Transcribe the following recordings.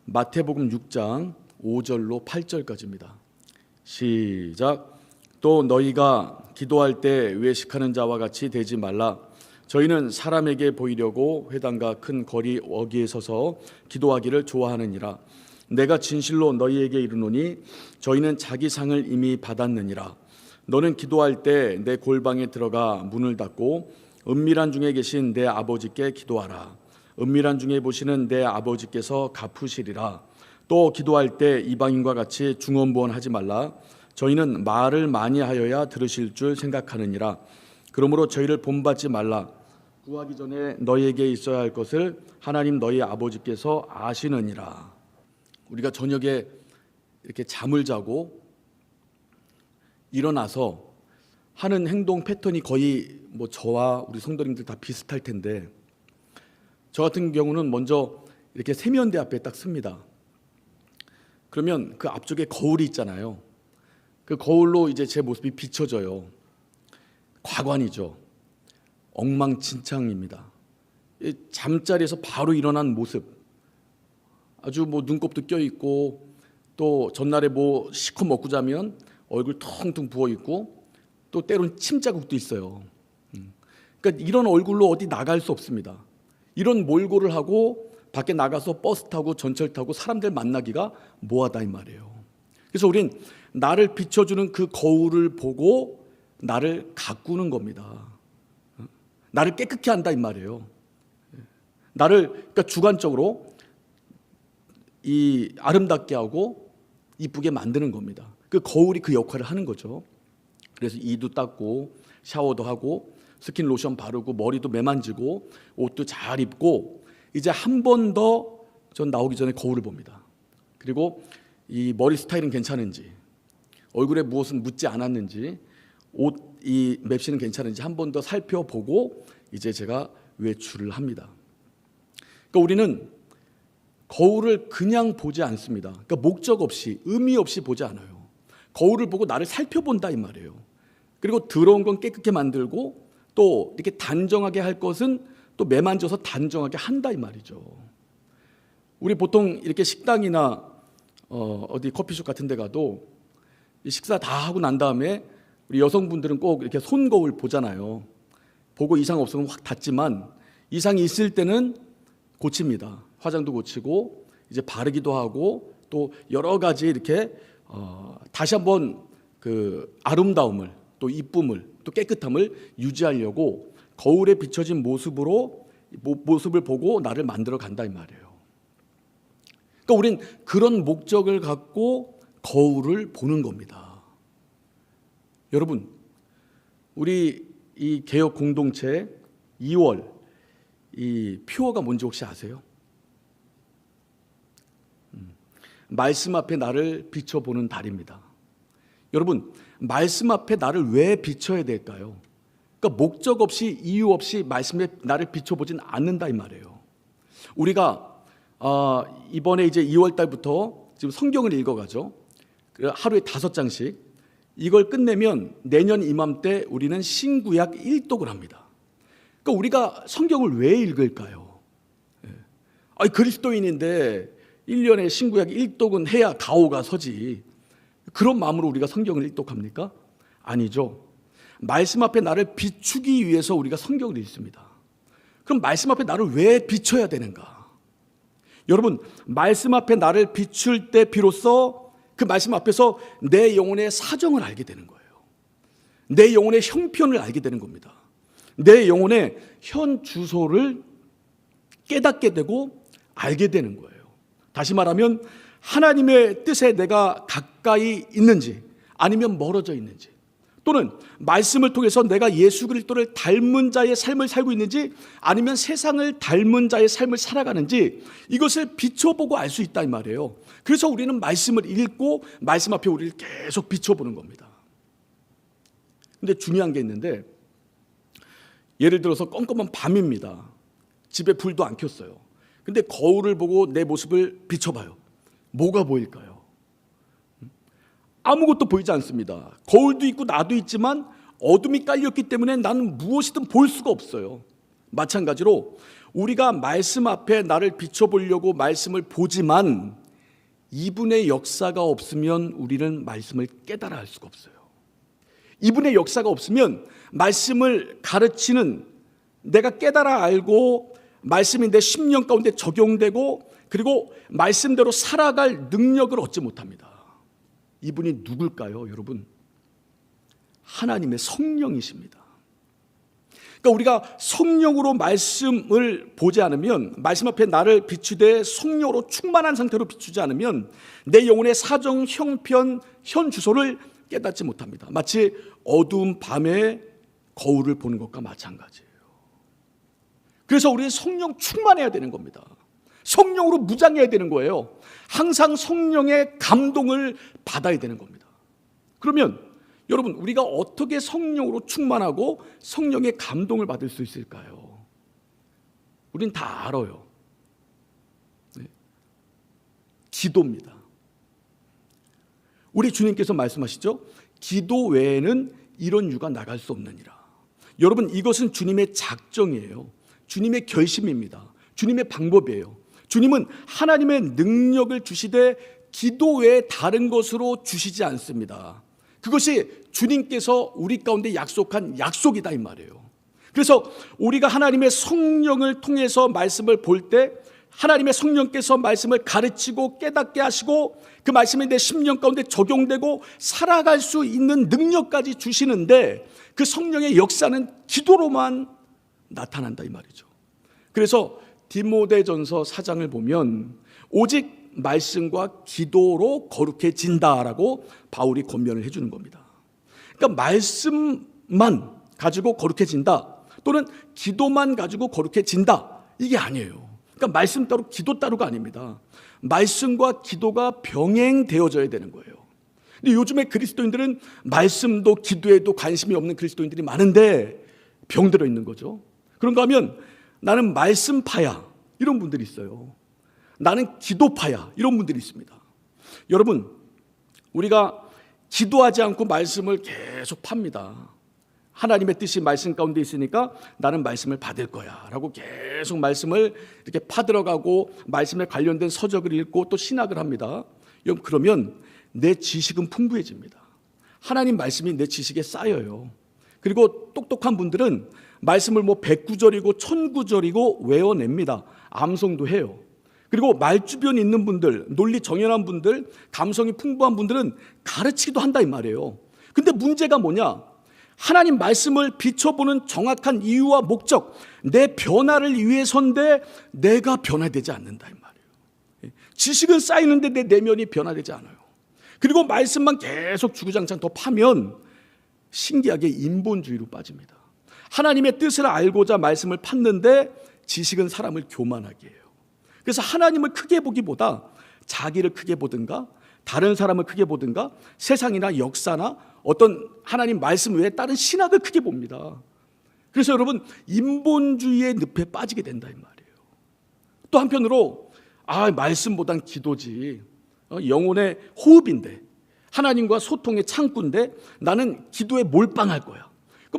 마태복음 6장 5절로 8절까지입니다. 시작. 또 너희가 기도할 때 외식하는 자와 같이 되지 말라. 저희는 사람에게 보이려고 회당과 큰 거리 어귀에 서서 기도하기를 좋아하느니라. 내가 진실로 너희에게 이르노니 저희는 자기 상을 이미 받았느니라. 너는 기도할 때 내 골방에 들어가 문을 닫고 은밀한 중에 계신 내 아버지께 기도하라. 은밀한 중에 보시는 내 아버지께서 갚으시리라. 또 기도할 때 이방인과 같이 중언부언하지 말라. 저희는 말을 많이 하여야 들으실 줄 생각하느니라. 그러므로 저희를 본받지 말라. 구하기 전에 너희에게 있어야 할 것을 하나님 너희 아버지께서 아시느니라. 우리가 저녁에 이렇게 잠을 자고 일어나서 하는 행동 패턴이 거의 저와 우리 성도님들 다 비슷할 텐데, 저 같은 경우는 먼저 이렇게 세면대 앞에 딱 씁니다. 그러면 그 앞쪽에 거울이 있잖아요. 그 거울로 이제 제 모습이 비춰져요. 과관이죠. 엉망진창입니다. 잠자리에서 바로 일어난 모습, 아주 눈곱도 껴있고, 또 전날에 시커 먹고 자면 얼굴 텅텅 부어있고, 또 때로는 침자국도 있어요. 그러니까 이런 얼굴로 어디 나갈 수 없습니다. 이런 몰골을 하고 밖에 나가서 버스 타고 전철 타고 사람들 만나기가 뭐하다 이 말이에요. 그래서 우린 나를 비춰주는 그 거울을 보고 나를 가꾸는 겁니다. 나를 깨끗게 한다 이 말이에요. 나를 그러니까 주관적으로 이 아름답게 하고 이쁘게 만드는 겁니다. 그 거울이 그 역할을 하는 거죠. 그래서 이도 닦고 샤워도 하고 스킨 로션 바르고 머리도 매만지고 옷도 잘 입고 이제 한 번 더 전 나오기 전에 거울을 봅니다. 그리고 이 머리 스타일은 괜찮은지, 얼굴에 무엇은 묻지 않았는지, 옷 이 맵시는 괜찮은지 한 번 더 살펴보고 이제 제가 외출을 합니다. 그러니까 우리는 거울을 그냥 보지 않습니다. 그러니까 목적 없이, 의미 없이 보지 않아요. 거울을 보고 나를 살펴본다 이 말이에요. 그리고 더러운 건 깨끗게 만들고 또 이렇게 단정하게 할 것은 또 매만져서 단정하게 한다 이 말이죠. 우리 보통 이렇게 식당이나 어디 커피숍 같은 데 가도 식사 다 하고 난 다음에 우리 여성분들은 꼭 이렇게 손거울 보잖아요. 보고 이상 없으면 확 닫지만 이상이 있을 때는 고칩니다. 화장도 고치고 이제 바르기도 하고 또 여러 가지 이렇게 다시 한번 그 아름다움을 또 이쁨을 또 깨끗함을 유지하려고 거울에 비춰진 모습을 보고 나를 만들어 간다 이 말이에요. 그러니까 우린 그런 목적을 갖고 거울을 보는 겁니다. 여러분, 우리 이 개혁 공동체 2월 이 표어가 뭔지 혹시 아세요? 말씀 앞에 나를 비춰보는 달입니다. 여러분, 말씀 앞에 나를 왜 비춰야 될까요? 그러니까 목적 없이 이유 없이 말씀에 나를 비춰보진 않는다 이 말이에요. 우리가 이번에 이제 2월 달부터 지금 성경을 읽어가죠. 하루에 5장씩. 이걸 끝내면 내년 이맘때 우리는 신구약 1독을 합니다. 그러니까 우리가 성경을 왜 읽을까요? 그리스도인인데 1년에 신구약 1독은 해야 가오가 서지. 그런 마음으로 우리가 성경을 일독합니까? 아니죠. 말씀 앞에 나를 비추기 위해서 우리가 성경을 읽습니다. 그럼 말씀 앞에 나를 왜 비춰야 되는가? 여러분, 말씀 앞에 나를 비출 때 비로소 그 말씀 앞에서 내 영혼의 사정을 알게 되는 거예요. 내 영혼의 형편을 알게 되는 겁니다. 내 영혼의 현 주소를 깨닫게 되고 알게 되는 거예요. 다시 말하면 하나님의 뜻에 내가 가까이 있는지 아니면 멀어져 있는지, 또는 말씀을 통해서 내가 예수 그리스도를 닮은 자의 삶을 살고 있는지 아니면 세상을 닮은 자의 삶을 살아가는지 이것을 비춰보고 알 수 있다 이 말이에요. 그래서 우리는 말씀을 읽고 말씀 앞에 우리를 계속 비춰보는 겁니다. 근데 중요한 게 있는데, 예를 들어서 껌껌한 밤입니다. 집에 불도 안 켰어요. 근데 거울을 보고 내 모습을 비춰봐요. 뭐가 보일까요? 아무것도 보이지 않습니다. 거울도 있고 나도 있지만 어둠이 깔렸기 때문에 나는 무엇이든 볼 수가 없어요. 마찬가지로 우리가 말씀 앞에 나를 비춰보려고 말씀을 보지만 이분의 역사가 없으면 우리는 말씀을 깨달아 할 수가 없어요. 이분의 역사가 없으면 말씀을 가르치는, 내가 깨달아 알고 말씀이 내 심령 가운데 적용되고 그리고 말씀대로 살아갈 능력을 얻지 못합니다. 이분이 누굴까요, 여러분? 하나님의 성령이십니다. 그러니까 우리가 성령으로 말씀을 보지 않으면, 말씀 앞에 나를 비추되 성령으로 충만한 상태로 비추지 않으면 내 영혼의 사정, 형편, 현 주소를 깨닫지 못합니다. 마치 어두운 밤에 거울을 보는 것과 마찬가지예요. 그래서 우리는 성령 충만해야 되는 겁니다. 성령으로 무장해야 되는 거예요. 항상 성령의 감동을 받아야 되는 겁니다. 그러면 여러분, 우리가 어떻게 성령으로 충만하고 성령의 감동을 받을 수 있을까요? 우린 다 알아요. 기도입니다. 우리 주님께서 말씀하시죠. 기도 외에는 이런 유가 나갈 수 없느니라. 여러분, 이것은 주님의 작정이에요. 주님의 결심입니다. 주님의 방법이에요. 주님은 하나님의 능력을 주시되 기도 외에 다른 것으로 주시지 않습니다. 그것이 주님께서 우리 가운데 약속한 약속이다 이 말이에요. 그래서 우리가 하나님의 성령을 통해서 말씀을 볼 때 하나님의 성령께서 말씀을 가르치고 깨닫게 하시고 그 말씀이 내 심령 가운데 적용되고 살아갈 수 있는 능력까지 주시는데 그 성령의 역사는 기도로만 나타난다 이 말이죠. 그래서 디모데전서 4장을 보면 오직 말씀과 기도로 거룩해진다라고 바울이 권면을 해주는 겁니다. 그러니까 말씀만 가지고 거룩해진다 또는 기도만 가지고 거룩해진다 이게 아니에요. 그러니까 말씀 따로 기도 따로가 아닙니다. 말씀과 기도가 병행되어져야 되는 거예요. 근데 요즘에 그리스도인들은 말씀도 기도에도 관심이 없는 그리스도인들이 많은데 병들어 있는 거죠. 그런가 하면 나는 말씀파야 이런 분들이 있어요. 나는 기도파야 이런 분들이 있습니다. 여러분, 우리가 기도하지 않고 말씀을 계속 팝니다. 하나님의 뜻이 말씀 가운데 있으니까 나는 말씀을 받을 거야 라고 계속 말씀을 이렇게 파들어가고 말씀에 관련된 서적을 읽고 또 신학을 합니다. 그러면 내 지식은 풍부해집니다. 하나님 말씀이 내 지식에 쌓여요. 그리고 똑똑한 분들은 말씀을 109절이고 1009절이고 외워냅니다. 암송도 해요. 그리고 말주변에 있는 분들, 논리 정연한 분들, 감성이 풍부한 분들은 가르치기도 한다 이 말이에요. 근데 문제가 뭐냐? 하나님 말씀을 비춰보는 정확한 이유와 목적, 내 변화를 위해서인데 내가 변화되지 않는다 이 말이에요. 지식은 쌓이는데 내 내면이 변화되지 않아요. 그리고 말씀만 계속 주구장창 더 파면 신기하게 인본주의로 빠집니다. 하나님의 뜻을 알고자 말씀을 팠는데 지식은 사람을 교만하게 해요. 그래서 하나님을 크게 보기보다 자기를 크게 보든가 다른 사람을 크게 보든가 세상이나 역사나 어떤 하나님 말씀 외에 다른 신학을 크게 봅니다. 그래서 여러분 인본주의의 늪에 빠지게 된다 이 말이에요. 또 한편으로 말씀보단 기도지, 영혼의 호흡인데 하나님과 소통의 창구인데 나는 기도에 몰빵할 거야.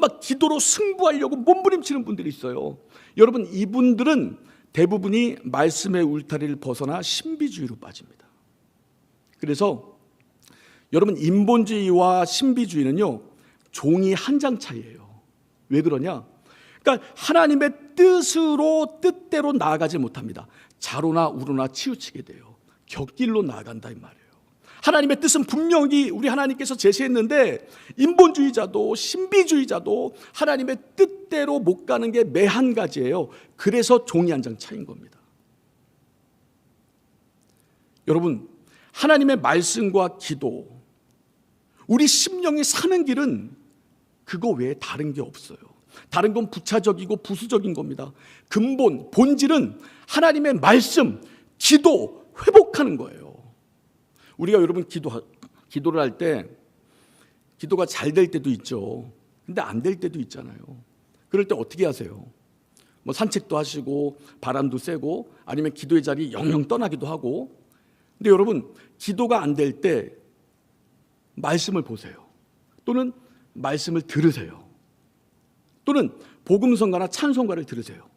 막 기도로 승부하려고 몸부림치는 분들이 있어요. 여러분 이분들은 대부분이 말씀의 울타리를 벗어나 신비주의로 빠집니다. 그래서 여러분 인본주의와 신비주의는요 종이 한 장 차이예요. 왜 그러냐? 그러니까 하나님의 뜻대로 나아가지 못합니다. 자로나 우로나 치우치게 돼요. 곁길로 나아간다 이 말이에요. 하나님의 뜻은 분명히 우리 하나님께서 제시했는데 인본주의자도 신비주의자도 하나님의 뜻대로 못 가는 게 매 한 가지예요. 그래서 종이 한 장 차이인 겁니다. 여러분 하나님의 말씀과 기도, 우리 심령이 사는 길은 그거 외에 다른 게 없어요. 다른 건 부차적이고 부수적인 겁니다. 근본, 본질은 하나님의 말씀, 기도, 회복하는 거예요. 우리가 여러분 기도를 할 때 기도가 잘 될 때도 있죠. 근데 안 될 때도 있잖아요. 그럴 때 어떻게 하세요? 산책도 하시고 바람도 쐬고 아니면 기도의 자리 영영 떠나기도 하고. 근데 여러분 기도가 안 될 때 말씀을 보세요. 또는 말씀을 들으세요. 또는 복음성가나 찬송가를 들으세요.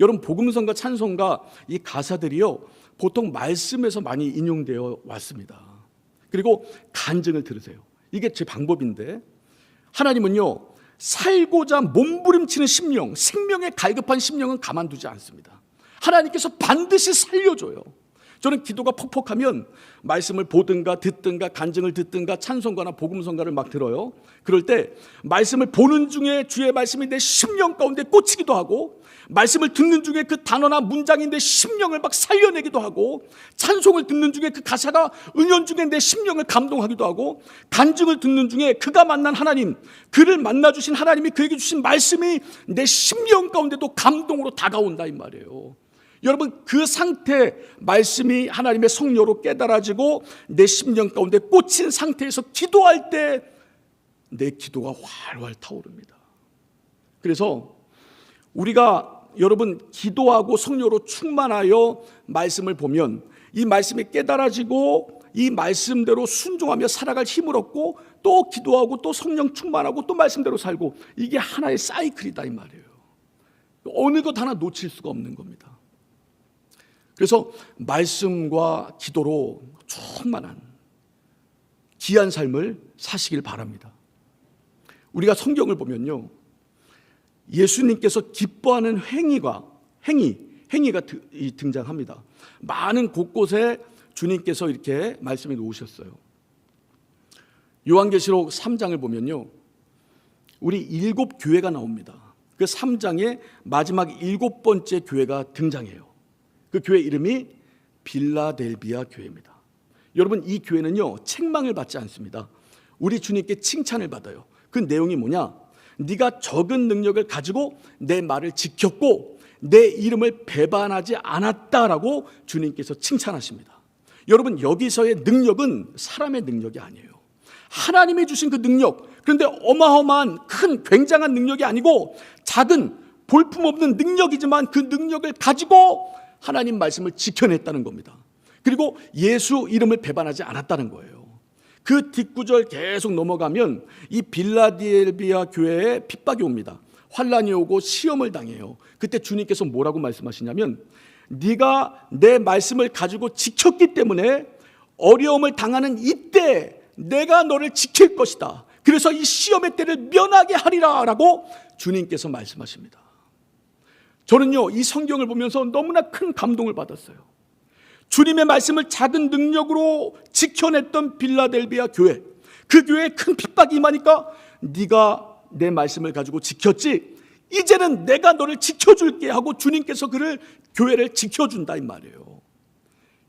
여러분 복음성가 찬송가 이 가사들이요 보통 말씀에서 많이 인용되어 왔습니다. 그리고 간증을 들으세요. 이게 제 방법인데 하나님은요 살고자 몸부림치는 심령, 생명에 갈급한 심령은 가만두지 않습니다. 하나님께서 반드시 살려줘요. 저는 기도가 퍽퍽하면 말씀을 보든가 듣든가 간증을 듣든가 찬송가나 복음성가를 막 들어요. 그럴 때 말씀을 보는 중에 주의 말씀이 내 심령 가운데 꽂히기도 하고, 말씀을 듣는 중에 그 단어나 문장이 내 심령을 막 살려내기도 하고, 찬송을 듣는 중에 그 가사가 은연중에 내 심령을 감동하기도 하고, 간증을 듣는 중에 그가 만난 하나님, 그를 만나주신 하나님이 그에게 주신 말씀이 내 심령 가운데도 감동으로 다가온다 이 말이에요. 여러분 그 상태, 말씀이 하나님의 성령으로 깨달아지고 내 심령 가운데 꽂힌 상태에서 기도할 때 내 기도가 활활 타오릅니다. 그래서 우리가 여러분 기도하고 성령으로 충만하여 말씀을 보면 이 말씀이 깨달아지고 이 말씀대로 순종하며 살아갈 힘을 얻고, 또 기도하고 또 성령 충만하고 또 말씀대로 살고, 이게 하나의 사이클이다 이 말이에요. 어느 것 하나 놓칠 수가 없는 겁니다. 그래서 말씀과 기도로 충만한 귀한 삶을 사시길 바랍니다. 우리가 성경을 보면요, 예수님께서 기뻐하는 행위가 등장합니다. 많은 곳곳에 주님께서 이렇게 말씀해 놓으셨어요. 요한계시록 3장을 보면요, 우리 7교회가 나옵니다. 그 3장의 마지막 7번째 교회가 등장해요. 그 교회 이름이 빌라델비아 교회입니다. 여러분 이 교회는요 책망을 받지 않습니다. 우리 주님께 칭찬을 받아요. 그 내용이 뭐냐? 네가 적은 능력을 가지고 내 말을 지켰고 내 이름을 배반하지 않았다라고 주님께서 칭찬하십니다. 여러분 여기서의 능력은 사람의 능력이 아니에요. 하나님이 주신 그 능력, 그런데 어마어마한 큰 굉장한 능력이 아니고 작은 볼품없는 능력이지만 그 능력을 가지고 하나님 말씀을 지켜냈다는 겁니다. 그리고 예수 이름을 배반하지 않았다는 거예요. 그 뒷구절 계속 넘어가면 이 빌라델비아 교회에 핍박이 옵니다. 환란이 오고 시험을 당해요. 그때 주님께서 뭐라고 말씀하시냐면, 네가 내 말씀을 가지고 지켰기 때문에 어려움을 당하는 이때 내가 너를 지킬 것이다. 그래서 이 시험의 때를 면하게 하리라 라고 주님께서 말씀하십니다. 저는요 이 성경을 보면서 너무나 큰 감동을 받았어요. 주님의 말씀을 작은 능력으로 지켜냈던 빌라델비아 교회, 그 교회에 큰 핍박이 임하니까 네가 내 말씀을 가지고 지켰지, 이제는 내가 너를 지켜줄게 하고 주님께서 그를, 교회를 지켜준다 이 말이에요.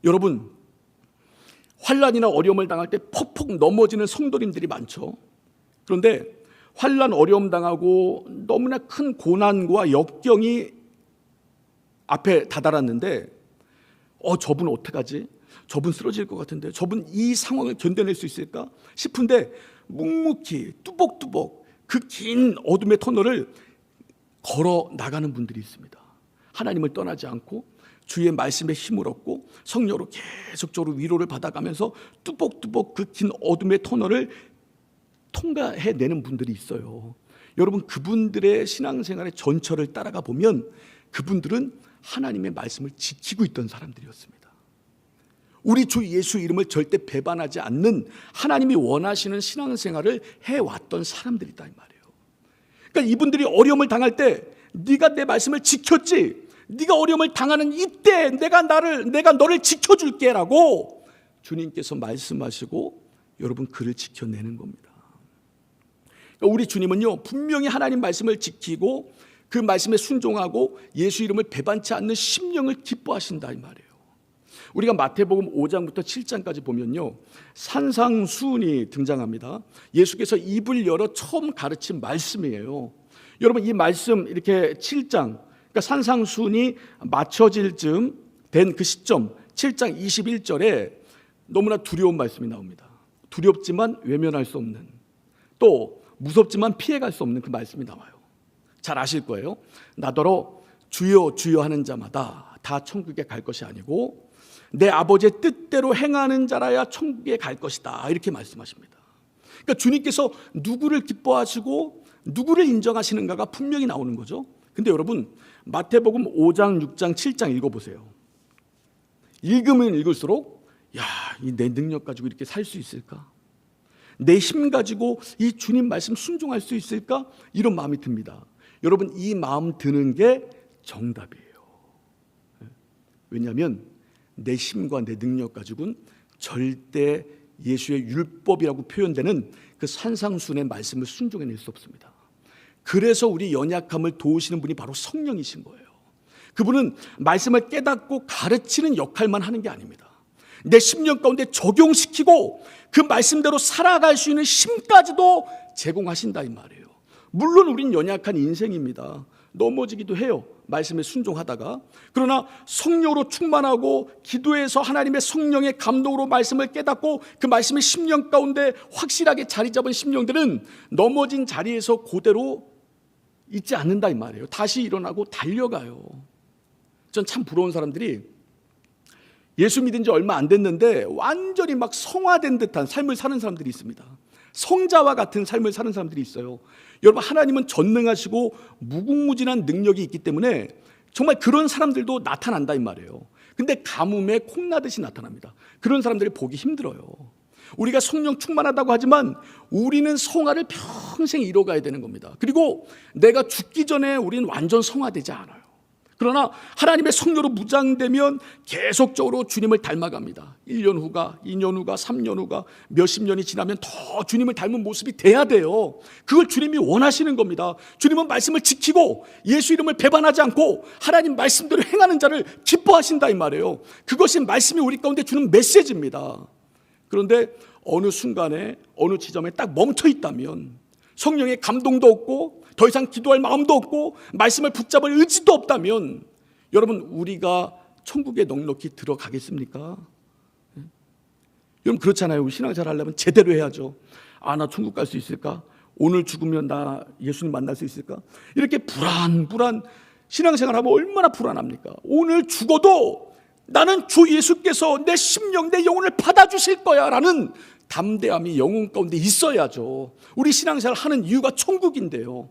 여러분 환난이나 어려움을 당할 때 퍽퍽 넘어지는 성도님들이 많죠. 그런데 환난 어려움 당하고 너무나 큰 고난과 역경이 앞에 다다랐는데 저분 어떡하지? 저분 쓰러질 것 같은데, 저분 이 상황을 견뎌낼 수 있을까 싶은데 묵묵히 뚜벅뚜벅 그 긴 어둠의 터널을 걸어 나가는 분들이 있습니다. 하나님을 떠나지 않고 주의 말씀에 힘을 얻고 성령으로 계속적으로 위로를 받아가면서 뚜벅뚜벅 그 긴 어둠의 터널을 통과해내는 분들이 있어요. 여러분 그분들의 신앙생활의 전철을 따라가 보면 그분들은 하나님의 말씀을 지키고 있던 사람들이었습니다. 우리 주 예수 이름을 절대 배반하지 않는 하나님이 원하시는 신앙생활을 해왔던 사람들이다 이 말이에요. 그러니까 이분들이 어려움을 당할 때 네가 내 말씀을 지켰지, 네가 어려움을 당하는 이때 내가 너를 지켜줄게 라고 주님께서 말씀하시고 여러분 그를 지켜내는 겁니다. 그러니까 우리 주님은요 분명히 하나님 말씀을 지키고 그 말씀에 순종하고 예수 이름을 배반치 않는 심령을 기뻐하신다 이 말이에요. 우리가 마태복음 5장부터 7장까지 보면요 산상수훈이 등장합니다. 예수께서 입을 열어 처음 가르친 말씀이에요. 여러분 이 말씀 이렇게 7장, 그러니까 산상수훈이 맞춰질 즈음 된 그 시점 7장 21절에 너무나 두려운 말씀이 나옵니다. 두렵지만 외면할 수 없는, 또 무섭지만 피해갈 수 없는 그 말씀이 나와요. 잘 아실 거예요. 나더러 주여 주여 하는 자마다 다 천국에 갈 것이 아니고 내 아버지의 뜻대로 행하는 자라야 천국에 갈 것이다 이렇게 말씀하십니다. 그러니까 주님께서 누구를 기뻐하시고 누구를 인정하시는가가 분명히 나오는 거죠. 근데 여러분 마태복음 5장, 6장, 7장 읽어보세요. 읽으면 읽을수록 내 능력 가지고 이렇게 살 수 있을까? 내 힘 가지고 이 주님 말씀 순종할 수 있을까? 이런 마음이 듭니다. 여러분, 이 마음 드는 게 정답이에요. 왜냐하면 내 힘과 내 능력 가지고는 절대 예수의 율법이라고 표현되는 그 산상수훈의 말씀을 순종해낼 수 없습니다. 그래서 우리 연약함을 도우시는 분이 바로 성령이신 거예요. 그분은 말씀을 깨닫고 가르치는 역할만 하는 게 아닙니다. 내 심령 가운데 적용시키고 그 말씀대로 살아갈 수 있는 힘까지도 제공하신다 이 말이에요. 물론 우린 연약한 인생입니다. 넘어지기도 해요, 말씀에 순종하다가. 그러나 성령으로 충만하고 기도해서 하나님의 성령의 감동으로 말씀을 깨닫고 그 말씀의 심령 가운데 확실하게 자리 잡은 심령들은 넘어진 자리에서 그대로 있지 않는다 이 말이에요. 다시 일어나고 달려가요. 전 참 부러운 사람들이 예수 믿은 지 얼마 안 됐는데 완전히 막 성화된 듯한 삶을 사는 사람들이 있습니다. 성자와 같은 삶을 사는 사람들이 있어요. 여러분, 하나님은 전능하시고 무궁무진한 능력이 있기 때문에 정말 그런 사람들도 나타난다 이 말이에요. 근데 가뭄에 콩나듯이 나타납니다. 그런 사람들이 보기 힘들어요. 우리가 성령 충만하다고 하지만 우리는 성화를 평생 이뤄가야 되는 겁니다. 그리고 내가 죽기 전에 우리는 완전 성화되지 않아요. 그러나 하나님의 성령으로 무장되면 계속적으로 주님을 닮아갑니다. 1년 후가, 2년 후가, 3년 후가, 몇십 년이 지나면 더 주님을 닮은 모습이 돼야 돼요. 그걸 주님이 원하시는 겁니다. 주님은 말씀을 지키고 예수 이름을 배반하지 않고 하나님 말씀대로 행하는 자를 기뻐하신다 이 말이에요. 그것이 말씀이 우리 가운데 주는 메시지입니다. 그런데 어느 순간에 어느 지점에 딱 멈춰 있다면 성령의 감동도 없고 더 이상 기도할 마음도 없고 말씀을 붙잡을 의지도 없다면 여러분, 우리가 천국에 넉넉히 들어가겠습니까? 여러분, 그렇잖아요. 우리 신앙생활 하려면 제대로 해야죠. 나 천국 갈 수 있을까? 오늘 죽으면 나 예수님 만날 수 있을까? 이렇게 불안 신앙생활하면 얼마나 불안합니까? 오늘 죽어도 나는 주 예수께서 내 심령, 내 영혼을 받아주실 거야 라는 담대함이 영혼 가운데 있어야죠. 우리 신앙생활 하는 이유가 천국인데요.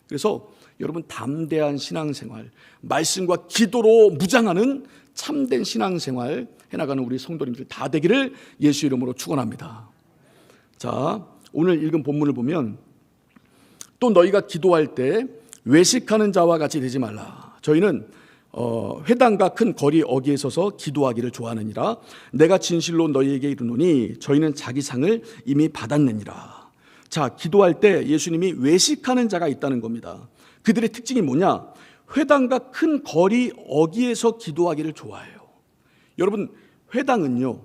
그래서 여러분, 담대한 신앙생활, 말씀과 기도로 무장하는 참된 신앙생활 해나가는 우리 성도님들 다 되기를 예수 이름으로 축원합니다. 자, 오늘 읽은 본문을 보면 또 너희가 기도할 때 외식하는 자와 같이 되지 말라. 저희는 회당과 큰 거리 어귀에 서서 기도하기를 좋아하느니라. 내가 진실로 너희에게 이르노니 저희는 자기 상을 이미 받았느니라. 자, 기도할 때 예수님이 외식하는 자가 있다는 겁니다. 그들의 특징이 뭐냐? 회당과 큰 거리 어귀에서 기도하기를 좋아해요. 여러분, 회당은요,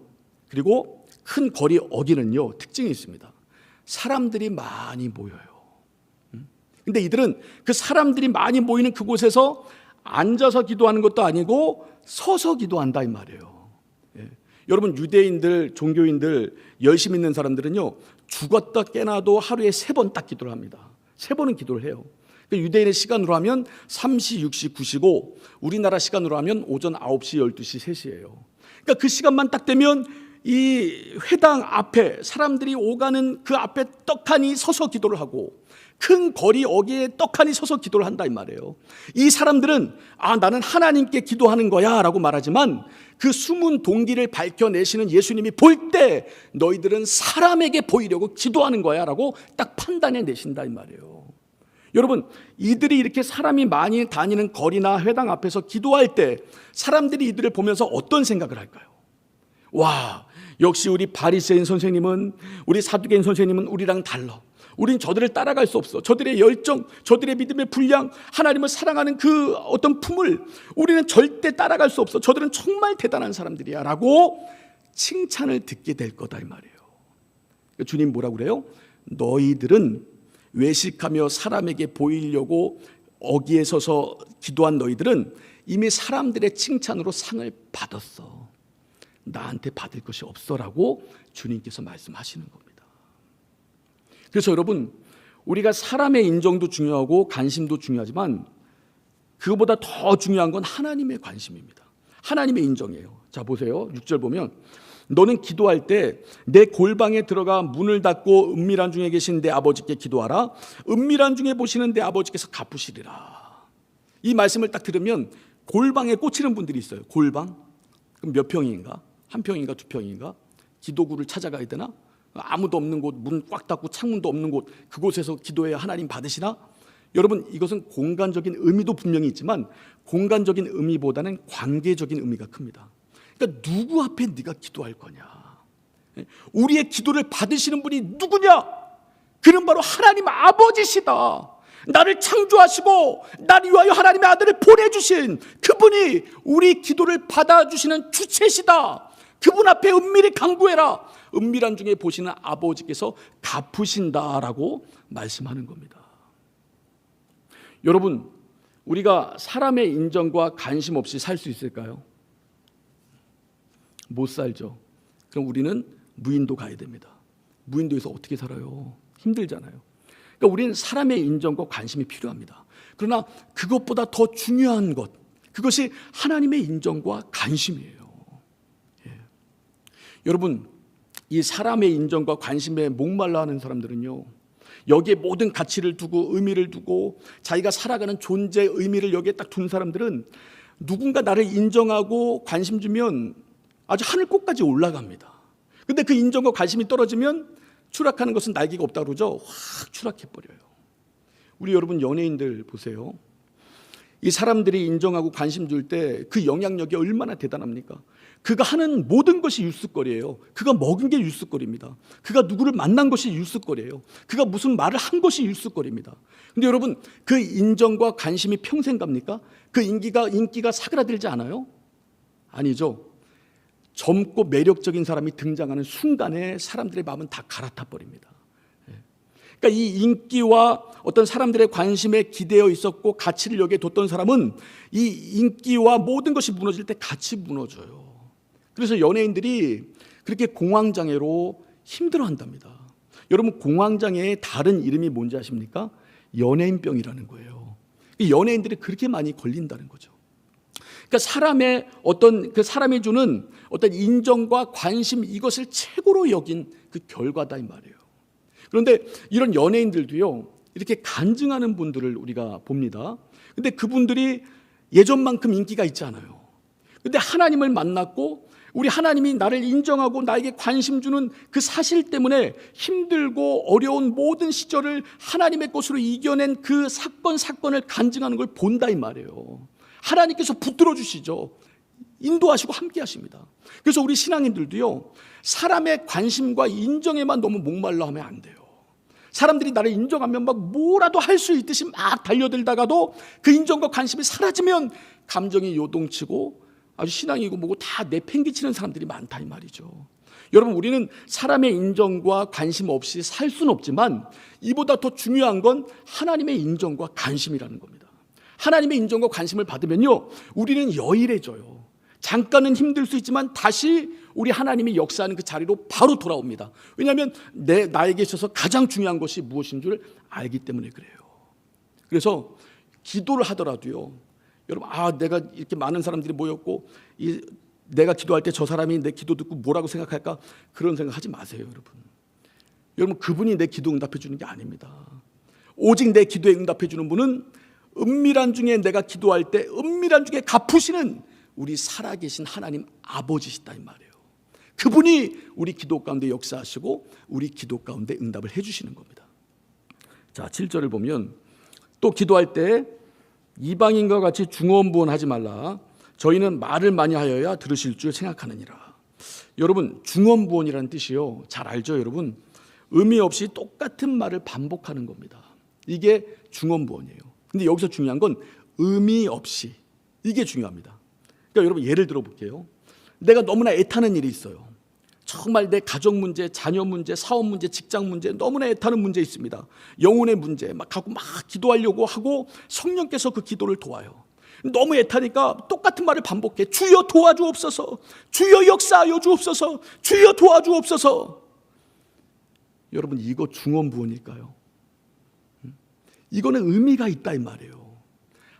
그리고 큰 거리 어귀는요, 특징이 있습니다. 사람들이 많이 모여요. 근데 이들은 그 사람들이 많이 모이는 그곳에서 앉아서 기도하는 것도 아니고 서서 기도한다 이 말이에요. 여러분, 유대인들, 종교인들, 열심히 있는 사람들은요, 죽었다 깨나도 하루에 3번 딱 기도를 합니다. 3번은 기도를 해요. 유대인의 시간으로 하면 3시, 6시, 9시고 우리나라 시간으로 하면 오전 9시, 12시, 3시예요. 그러니까 그 시간만 딱 되면 이 회당 앞에 사람들이 오가는 그 앞에 떡하니 서서 기도를 하고 큰 거리 어귀에 떡하니 서서 기도를 한다 이 말이에요. 이 사람들은 나는 하나님께 기도하는 거야 라고 말하지만 그 숨은 동기를 밝혀내시는 예수님이 볼 때 너희들은 사람에게 보이려고 기도하는 거야 라고 딱 판단해 내신다 이 말이에요. 여러분, 이들이 이렇게 사람이 많이 다니는 거리나 회당 앞에서 기도할 때 사람들이 이들을 보면서 어떤 생각을 할까요? 와, 역시 우리 바리새인 선생님은, 우리 사두개인 선생님은 우리랑 달라. 우린 저들을 따라갈 수 없어. 저들의 열정, 저들의 믿음의 분량, 하나님을 사랑하는 그 어떤 품을 우리는 절대 따라갈 수 없어. 저들은 정말 대단한 사람들이야 라고 칭찬을 듣게 될 거다 이 말이에요. 주님 뭐라고 그래요? 너희들은 외식하며 사람에게 보이려고 어귀에 서서 기도한 너희들은 이미 사람들의 칭찬으로 상을 받았어. 나한테 받을 것이 없어라고 주님께서 말씀하시는 겁니다. 그래서 여러분, 우리가 사람의 인정도 중요하고 관심도 중요하지만 그것보다 더 중요한 건 하나님의 관심입니다. 하나님의 인정이에요. 자, 보세요. 6절 보면 너는 기도할 때 내 골방에 들어가 문을 닫고 은밀한 중에 계신 내 아버지께 기도하라. 은밀한 중에 보시는 내 아버지께서 갚으시리라. 이 말씀을 딱 들으면 골방에 꽂히는 분들이 있어요. 골방? 그럼 몇 평인가? 한 평인가 두 평인가? 기도구를 찾아가야 되나? 아무도 없는 곳, 문 꽉 닫고 창문도 없는 곳, 그곳에서 기도해야 하나님 받으시나? 여러분, 이것은 공간적인 의미도 분명히 있지만 공간적인 의미보다는 관계적인 의미가 큽니다. 그러니까 누구 앞에 네가 기도할 거냐? 우리의 기도를 받으시는 분이 누구냐? 그는 바로 하나님 아버지시다. 나를 창조하시고 나를 위하여 하나님의 아들을 보내주신 그분이 우리 기도를 받아주시는 주체시다. 그분 앞에 은밀히 간구해라. 은밀한 중에 보시는 아버지께서 갚으신다라고 말씀하는 겁니다. 여러분, 우리가 사람의 인정과 관심 없이 살 수 있을까요? 못 살죠. 그럼 우리는 무인도 가야 됩니다. 무인도에서 어떻게 살아요? 힘들잖아요. 그러니까 우리는 사람의 인정과 관심이 필요합니다. 그러나 그것보다 더 중요한 것, 그것이 하나님의 인정과 관심이에요. 예. 여러분, 이 사람의 인정과 관심에 목말라 하는 사람들은요, 여기에 모든 가치를 두고 의미를 두고 자기가 살아가는 존재의 의미를 여기에 딱 둔 사람들은 누군가 나를 인정하고 관심 주면 아주 하늘 꼭까지 올라갑니다. 근데 그 인정과 관심이 떨어지면 추락하는 것은 날개가 없다고 그러죠. 확 추락해버려요. 우리 여러분 연예인들 보세요. 이 사람들이 인정하고 관심 줄 때 그 영향력이 얼마나 대단합니까? 그가 하는 모든 것이 뉴스거리예요. 그가 먹은 게 뉴스거리입니다. 그가 누구를 만난 것이 뉴스거리예요. 그가 무슨 말을 한 것이 뉴스거리입니다. 근데 여러분, 그 인정과 관심이 평생 갑니까? 그 인기가 사그라들지 않아요? 아니죠. 젊고 매력적인 사람이 등장하는 순간에 사람들의 마음은 다 갈아타 버립니다. 그러니까 이 인기와 어떤 사람들의 관심에 기대어 있었고 가치를 여기에 뒀던 사람은 이 인기와 모든 것이 무너질 때 같이 무너져요. 그래서 연예인들이 그렇게 공황장애로 힘들어한답니다. 여러분, 공황장애의 다른 이름이 뭔지 아십니까? 연예인병이라는 거예요. 이 연예인들이 그렇게 많이 걸린다는 거죠. 그러니까 사람의 어떤 그 사람이 주는 어떤 인정과 관심, 이것을 최고로 여긴 그 결과다 이 말이에요. 그런데 이런 연예인들도요, 이렇게 간증하는 분들을 우리가 봅니다. 근데 그분들이 예전만큼 인기가 있지 않아요. 근데 하나님을 만났고 우리 하나님이 나를 인정하고 나에게 관심 주는 그 사실 때문에 힘들고 어려운 모든 시절을 하나님의 것으로 이겨낸 그 사건을 간증하는 걸 본다 이 말이에요. 하나님께서 붙들어 주시죠. 인도하시고 함께 하십니다. 그래서 우리 신앙인들도요, 사람의 관심과 인정에만 너무 목말라 하면 안 돼요. 사람들이 나를 인정하면 막 뭐라도 할 수 있듯이 막 달려들다가도 그 인정과 관심이 사라지면 감정이 요동치고 아주 신앙이고 뭐고 다 내팽개치는 사람들이 많다 이 말이죠. 여러분, 우리는 사람의 인정과 관심 없이 살 수는 없지만 이보다 더 중요한 건 하나님의 인정과 관심이라는 겁니다. 하나님의 인정과 관심을 받으면요, 우리는 여일해져요. 잠깐은 힘들 수 있지만 다시 우리 하나님이 역사하는 그 자리로 바로 돌아옵니다. 왜냐하면 나에게 있어서 가장 중요한 것이 무엇인 줄 알기 때문에 그래요. 그래서 기도를 하더라도요, 여러분, 내가 이렇게 많은 사람들이 모였고 내가 기도할 때 저 사람이 내 기도 듣고 뭐라고 생각할까? 그런 생각 하지 마세요, 여러분. 여러분, 그분이 내 기도 응답해 주는 게 아닙니다. 오직 내 기도에 응답해 주는 분은 은밀한 중에 내가 기도할 때 은밀한 중에 갚으시는 우리 살아계신 하나님 아버지시다 이 말이에요. 그분이 우리 기도 가운데 역사하시고 우리 기도 가운데 응답을 해주시는 겁니다. 자, 7절을 보면 또 기도할 때 이방인과 같이 중언부언하지 말라. 저희는 말을 많이 하여야 들으실 줄 생각하느니라. 여러분, 중언부언이라는 뜻이요, 잘 알죠 여러분? 의미 없이 똑같은 말을 반복하는 겁니다. 이게 중언부언이에요. 근데 여기서 중요한 건 의미 없이, 이게 중요합니다. 그러니까 여러분, 예를 들어 볼게요. 내가 너무나 애타는 일이 있어요. 정말 내 가정 문제, 자녀 문제, 사업 문제, 직장 문제, 너무나 애타는 문제 있습니다. 영혼의 문제 막 기도하려고 하고 성령께서 그 기도를 도와요. 너무 애타니까 똑같은 말을 반복해. 주여 도와주옵소서, 주여 역사하여 주옵소서, 주여 도와주옵소서. 여러분, 이거 중언부언일까요? 이거는 의미가 있다 이 말이에요.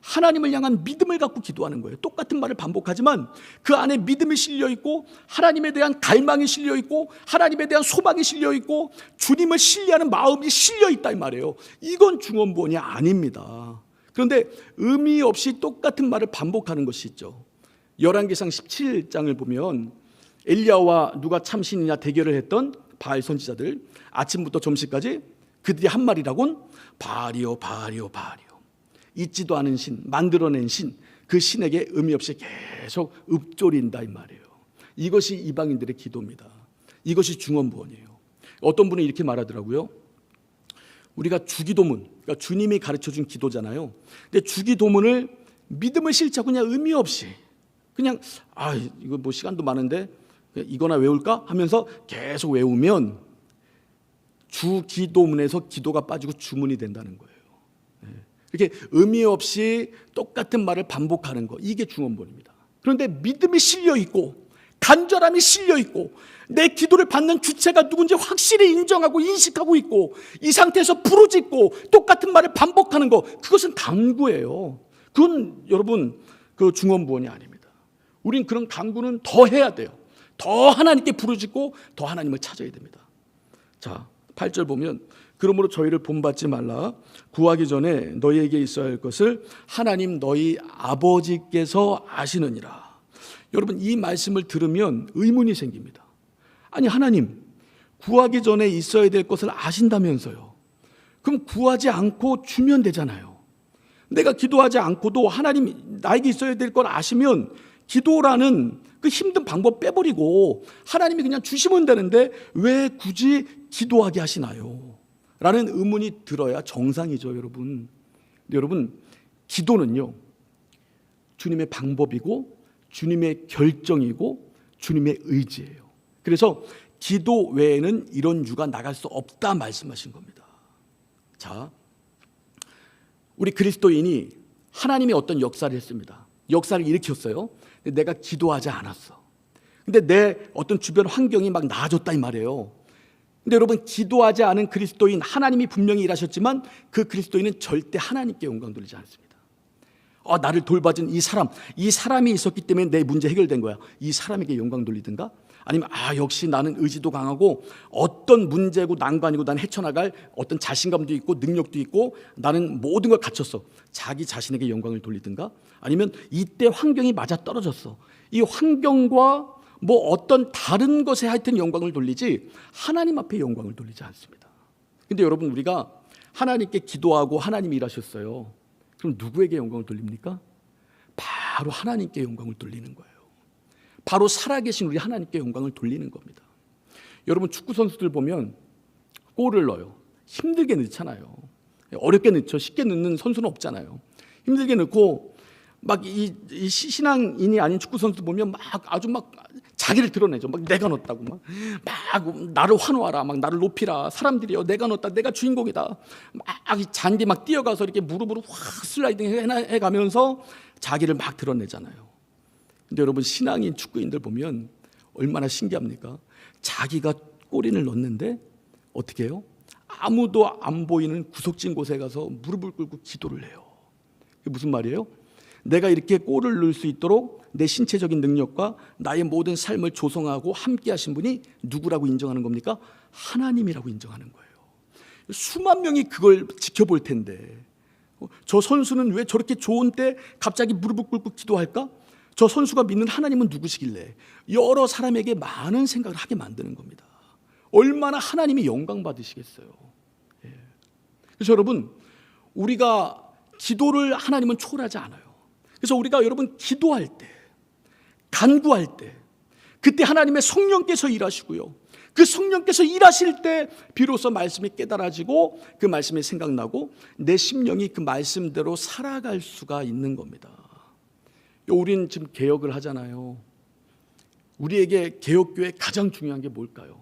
하나님을 향한 믿음을 갖고 기도하는 거예요. 똑같은 말을 반복하지만 그 안에 믿음이 실려있고 하나님에 대한 갈망이 실려있고 하나님에 대한 소망이 실려있고 주님을 신뢰하는 마음이 실려있다 이 말이에요. 이건 중언부언이 아닙니다. 그런데 의미 없이 똑같은 말을 반복하는 것이 있죠. 열왕기상 17장을 보면 엘리야와 누가 참신이냐 대결을 했던 바알 선지자들, 아침부터 점심까지 그들이 한 말이라곤 바알이요 바알이요 바알이요. 있지도 않은 신, 만들어낸 신, 그 신에게 의미 없이 계속 읊조린다 이 말이에요. 이것이 이방인들의 기도입니다. 이것이 중언부언이에요. 어떤 분은 이렇게 말하더라고요. 우리가 주기도문, 그러니까 주님이 가르쳐준 기도잖아요. 근데 주기도문을 믿음을 실자고 그냥 의미 없이 그냥 이거 뭐 시간도 많은데 이거나 외울까 하면서 계속 외우면 주기도문에서 기도가 빠지고 주문이 된다는 거예요. 이렇게 의미 없이 똑같은 말을 반복하는 거, 이게 중언부언입니다. 그런데 믿음이 실려 있고 간절함이 실려 있고 내 기도를 받는 주체가 누군지 확실히 인정하고 인식하고 있고 이 상태에서 부르짖고 똑같은 말을 반복하는 거, 그것은 간구예요. 그건 여러분 그 중언부언이 아닙니다. 우린 그런 간구는 더 해야 돼요. 더 하나님께 부르짖고 더 하나님을 찾아야 됩니다. 자, 8절 보면 그러므로 저희를 본받지 말라. 구하기 전에 너희에게 있어야 할 것을 하나님 너희 아버지께서 아시느니라. 여러분 이 말씀을 들으면 의문이 생깁니다. 아니 하나님, 구하기 전에 있어야 될 것을 아신다면서요. 그럼 구하지 않고 주면 되잖아요. 내가 기도하지 않고도 하나님 나에게 있어야 될 걸 아시면 기도라는 그 힘든 방법 빼버리고 하나님이 그냥 주시면 되는데 왜 굳이 기도하게 하시나요? 라는 의문이 들어야 정상이죠, 여러분. 근데 여러분, 기도는요, 주님의 방법이고 주님의 결정이고 주님의 의지예요. 그래서 기도 외에는 이런 유가 나갈 수 없다 말씀하신 겁니다. 자, 우리 그리스도인이 하나님의 어떤 역사를 했습니다. 역사를 일으켰어요. 근데 내가 기도하지 않았어. 근데 내 어떤 주변 환경이 막 나아졌다 이 말이에요. 근데 여러분, 기도하지 않은 그리스도인, 하나님이 분명히 일하셨지만 그 그리스도인은 절대 하나님께 영광 돌리지 않습니다. 나를 돌봐준 이 사람이 있었기 때문에 내 문제 해결된 거야. 이 사람에게 영광 돌리든가, 아니면 역시 나는 의지도 강하고 어떤 문제고 난관이고 나는 헤쳐나갈 어떤 자신감도 있고 능력도 있고 나는 모든 걸 갖췄어. 자기 자신에게 영광을 돌리든가, 아니면 이때 환경이 맞아 떨어졌어. 이 환경과 뭐 어떤 다른 것에 하여튼 영광을 돌리지 하나님 앞에 영광을 돌리지 않습니다. 근데 여러분, 우리가 하나님께 기도하고 하나님이 일하셨어요. 그럼 누구에게 영광을 돌립니까? 바로 하나님께 영광을 돌리는 거예요. 바로 살아계신 우리 하나님께 영광을 돌리는 겁니다. 여러분, 축구 선수들 보면 골을 넣어요. 힘들게 넣잖아요. 어렵게 넣죠. 쉽게 넣는 선수는 없잖아요. 힘들게 넣고 막 이 신앙인이 아닌 축구 선수들 보면 막 아주 막 자기를 드러내죠. 막 내가 넣었다고 막 나를 환호하라, 막 나를 높이라, 사람들이요 내가 넣었다, 내가 주인공이다, 막 잔디 막 뛰어가서 이렇게 무릎으로 확 슬라이딩 해가면서 자기를 막 드러내잖아요. 근데 여러분, 신앙인 축구인들 보면 얼마나 신기합니까? 자기가 골인을 넣는데 어떻게 해요? 아무도 안 보이는 구석진 곳에 가서 무릎을 꿇고 기도를 해요. 그게 무슨 말이에요? 내가 이렇게 골을 넣을 수 있도록 내 신체적인 능력과 나의 모든 삶을 조성하고 함께 하신 분이 누구라고 인정하는 겁니까? 하나님이라고 인정하는 거예요. 수만 명이 그걸 지켜볼 텐데 저 선수는 왜 저렇게 좋은 때 갑자기 무릎을 꿇고 기도할까? 저 선수가 믿는 하나님은 누구시길래? 여러 사람에게 많은 생각을 하게 만드는 겁니다. 얼마나 하나님이 영광 받으시겠어요. 그래서 여러분, 우리가 기도를 하나님은 초월하지 않아요. 그래서 우리가 여러분 기도할 때, 간구할 때, 그때 하나님의 성령께서 일하시고요. 그 성령께서 일하실 때 비로소 말씀이 깨달아지고 그 말씀이 생각나고 내 심령이 그 말씀대로 살아갈 수가 있는 겁니다. 우리는 지금 개혁을 하잖아요. 우리에게 개혁교회 가장 중요한 게 뭘까요?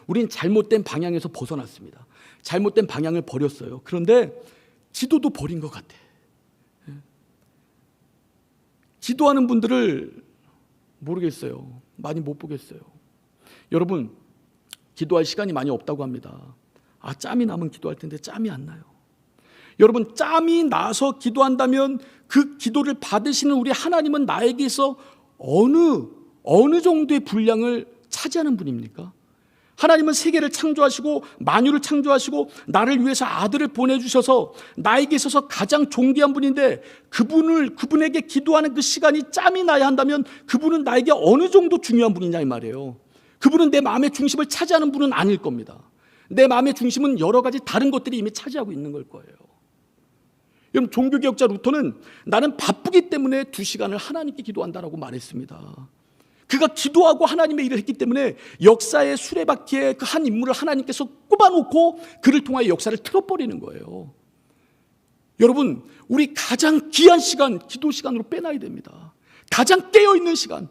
우리는 잘못된 방향에서 벗어났습니다. 잘못된 방향을 버렸어요. 그런데 기도도 버린 것 같아. 기도하는 분들을 모르겠어요. 많이 못 보겠어요. 여러분, 기도할 시간이 많이 없다고 합니다. 짬이 나면 기도할 텐데 짬이 안 나요. 여러분, 짬이 나서 기도한다면 그 기도를 받으시는 우리 하나님은 나에게서 어느 정도의 분량을 차지하는 분입니까? 하나님은 세계를 창조하시고 만유를 창조하시고 나를 위해서 아들을 보내주셔서 나에게 있어서 가장 존귀한 분인데 그분에게 기도하는 그 시간이 짬이 나야 한다면 그분은 나에게 어느 정도 중요한 분이냐 이 말이에요. 그분은 내 마음의 중심을 차지하는 분은 아닐 겁니다. 내 마음의 중심은 여러 가지 다른 것들이 이미 차지하고 있는 걸 거예요. 여러분, 종교개혁자 루터는 나는 바쁘기 때문에 2시간을 하나님께 기도한다라고 말했습니다. 그가 기도하고 하나님의 일을 했기 때문에 역사의 수레바퀴에 그 한 인물을 하나님께서 꼽아놓고 그를 통하여 역사를 틀어버리는 거예요. 여러분, 우리 가장 귀한 시간, 기도 시간으로 빼놔야 됩니다. 가장 깨어있는 시간,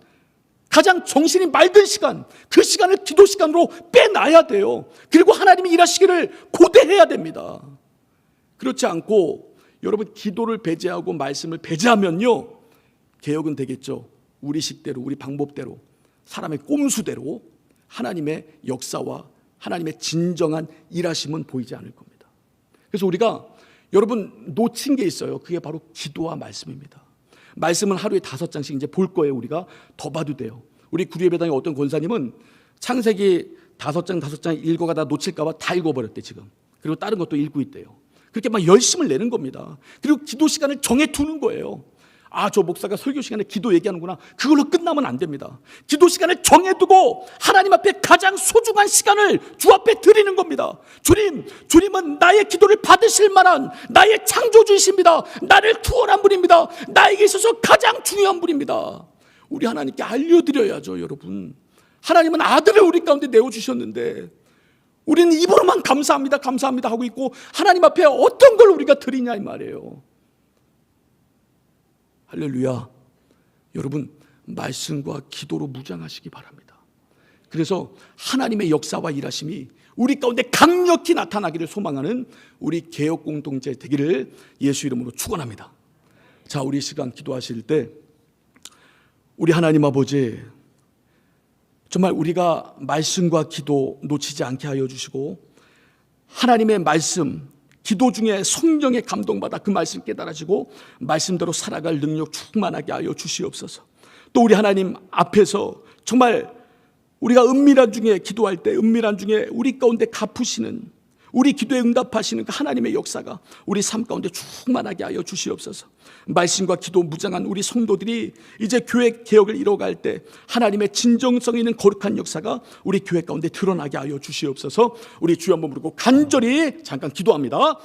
가장 정신이 맑은 시간, 그 시간을 기도 시간으로 빼놔야 돼요. 그리고 하나님이 일하시기를 고대해야 됩니다. 그렇지 않고 여러분, 기도를 배제하고 말씀을 배제하면요, 개혁은 되겠죠. 우리 식대로, 우리 방법대로, 사람의 꼼수대로 하나님의 역사와 하나님의 진정한 일하심은 보이지 않을 겁니다. 그래서 우리가 여러분 놓친 게 있어요. 그게 바로 기도와 말씀입니다. 말씀은 하루에 5장씩 이제 볼 거예요. 우리가 더 봐도 돼요. 우리 구리예배당의 어떤 권사님은 창세기 5장 읽어가다 놓칠까 봐 다 읽어버렸대 지금. 그리고 다른 것도 읽고 있대요. 그렇게 막 열심을 내는 겁니다. 그리고 기도 시간을 정해두는 거예요. 아, 저 목사가 설교 시간에 기도 얘기하는구나. 그걸로 끝나면 안 됩니다. 기도 시간을 정해두고 하나님 앞에 가장 소중한 시간을 주 앞에 드리는 겁니다. 주님은 나의 기도를 받으실 만한 나의 창조주이십니다. 나를 투원한 분입니다. 나에게 있어서 가장 중요한 분입니다. 우리 하나님께 알려드려야죠, 여러분. 하나님은 아들을 우리 가운데 내어주셨는데 우리는 입으로만 감사합니다, 감사합니다 하고 있고 하나님 앞에 어떤 걸 우리가 드리냐 이 말이에요. 할렐루야. 여러분, 말씀과 기도로 무장하시기 바랍니다. 그래서 하나님의 역사와 일하심이 우리 가운데 강력히 나타나기를 소망하는 우리 개혁 공동체 되기를 예수 이름으로 축원합니다. 자, 우리 시간 기도하실 때 우리 하나님 아버지, 정말 우리가 말씀과 기도 놓치지 않게 하여 주시고 하나님의 말씀, 기도 중에 성령의 감동받아 그 말씀 깨달아지고 말씀대로 살아갈 능력 충만하게 하여 주시옵소서. 또 우리 하나님 앞에서 정말 우리가 은밀한 중에 기도할 때 은밀한 중에 우리 가운데 갚으시는, 우리 기도에 응답하시는 그 하나님의 역사가 우리 삶 가운데 충만하게 하여 주시옵소서. 말씀과 기도 무장한 우리 성도들이 이제 교회 개혁을 이뤄갈 때 하나님의 진정성 있는 거룩한 역사가 우리 교회 가운데 드러나게 하여 주시옵소서. 우리 주여 한번 부르고 간절히 잠깐 기도합니다.